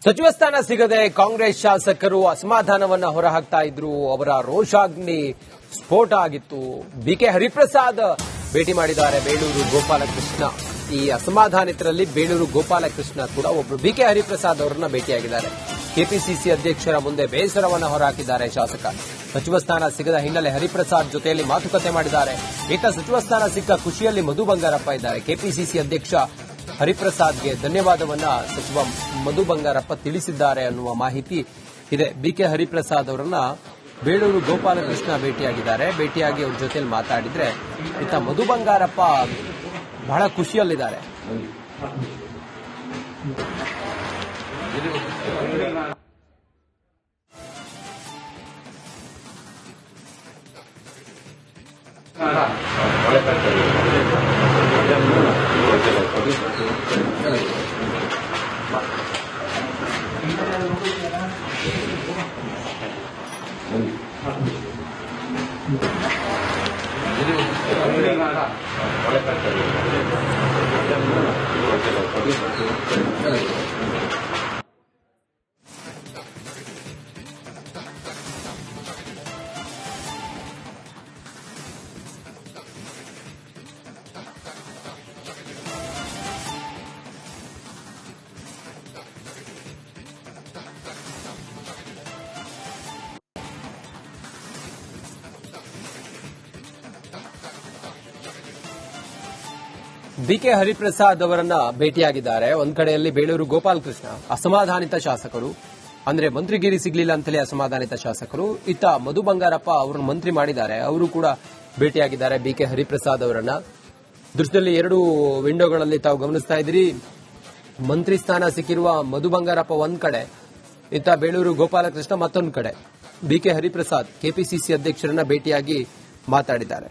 ಸಚಿವ ಸ್ಥಾನ ಸಿಗದೆ ಕಾಂಗ್ರೆಸ್ ಶಾಸಕರು ಅಸಮಾಧಾನವನ್ನ ಹೊರಹಾಕ್ತಾ ಇದ್ರು. ಅವರ ರೋಷಾಗ್ನಿ ಸ್ಫೋಟ ಆಗಿತ್ತು. ಬಿಕೆ ಹರಿಪ್ರಸಾದ್ ಭೇಟಿ ಮಾಡಿದ್ದಾರೆ ಬೇಳೂರು ಗೋಪಾಲಕೃಷ್ಣ. ಈ ಅಸಮಾಧಾನಿತರಲ್ಲಿ ಬೇಳೂರು ಗೋಪಾಲಕೃಷ್ಣ ಕೂಡ ಒಬ್ಬರು. ಬಿಕೆ ಹರಿಪ್ರಸಾದ್ ಅವರನ್ನ ಭೇಟಿಯಾಗಿದ್ದಾರೆ. ಕೆಪಿಸಿಸಿ ಅಧ್ಯಕ್ಷರ ಮುಂದೆ ಬೇಸರವನ್ನ ಹೊರಹಾಕಿದ್ದಾರೆ ಶಾಸಕ. ಸಚಿವ ಸ್ಥಾನ ಸಿಗದ ಹಿನ್ನೆಲೆ ಹರಿಪ್ರಸಾದ್ ಜೊತೆಯಲ್ಲಿ ಮಾತುಕತೆ ಮಾಡಿದ್ದಾರೆ. ಇತ್ತ ಸಚಿವ ಸ್ಥಾನ ಸಿಕ್ಕ ಖುಷಿಯಲ್ಲಿ ಮಧು ಬಂಗಾರಪ್ಪ ಇದ್ದಾರೆ. ಕೆಪಿಸಿಸಿ ಅಧ್ಯಕ್ಷ ಹರಿಪ್ರಸಾದ್ಗೆ ಧನ್ಯವಾದವನ್ನ ಸಚಿವ ಮಧು ಬಂಗಾರಪ್ಪ ತಿಳಿಸಿದ್ದಾರೆ ಅನ್ನುವ ಮಾಹಿತಿ ಇದೆ. ಬಿಕೆ ಹರಿಪ್ರಸಾದ್ ಅವರನ್ನ ಬೇಳೂರು ಗೋಪಾಲಕೃಷ್ಣ ಭೇಟಿಯಾಗಿದ್ದಾರೆ. ಭೇಟಿಯಾಗಿ ಅವ್ರ ಜೊತೆಯಲ್ಲಿ ಮಾತಾಡಿದ್ರೆ ಇತ್ತ ಮಧು ಬಂಗಾರಪ್ಪ ಬಹಳ ಖುಷಿಯಲ್ಲಿದ್ದಾರೆ. ಬಿಕೆ ಹರಿಪ್ರಸಾದ್ ಅವರನ್ನ ಭೇಟಿಯಾಗಿದ್ದಾರೆ. ಒಂದ್ ಕಡೆಯಲ್ಲಿ ಬೇಳೂರು ಗೋಪಾಲಕೃಷ್ಣ ಅಸಮಾಧಾನಿತ ಶಾಸಕರು, ಅಂದ್ರೆ ಮಂತ್ರಿಗಿರಿ ಸಿಗ್ಲಿಲ್ಲ ಅಂತಲೇ ಅಸಮಾಧಾನಿತ ಶಾಸಕರು. ಇತ್ತ ಮಧು ಬಂಗಾರಪ್ಪ ಅವರನ್ನು ಮಂತ್ರಿ ಮಾಡಿದ್ದಾರೆ, ಅವರು ಕೂಡ ಭೇಟಿಯಾಗಿದ್ದಾರೆ ಬಿಕೆ ಹರಿಪ್ರಸಾದ್ ಅವರನ್ನ. ದೃಶ್ಯದಲ್ಲಿ ಎರಡು ವಿಂಡೋಗಳಲ್ಲಿ ತಾವು ಗಮನಿಸ್ತಾ ಇದ್ದೀರಿ. ಮಂತ್ರಿ ಸ್ಥಾನ ಸಿಕ್ಕಿರುವ ಮಧು ಬಂಗಾರಪ್ಪ ಒಂದ್ ಕಡೆ, ಇತ್ತ ಬೇಳೂರು ಗೋಪಾಲಕೃಷ್ಣ ಮತ್ತೊಂದು ಕಡೆ. ಬಿಕೆ ಹರಿಪ್ರಸಾದ್ ಕೆಪಿಸಿಸಿ ಅಧ್ಯಕ್ಷರನ್ನ ಭೇಟಿಯಾಗಿ ಮಾತಾಡಿದ್ದಾರೆ.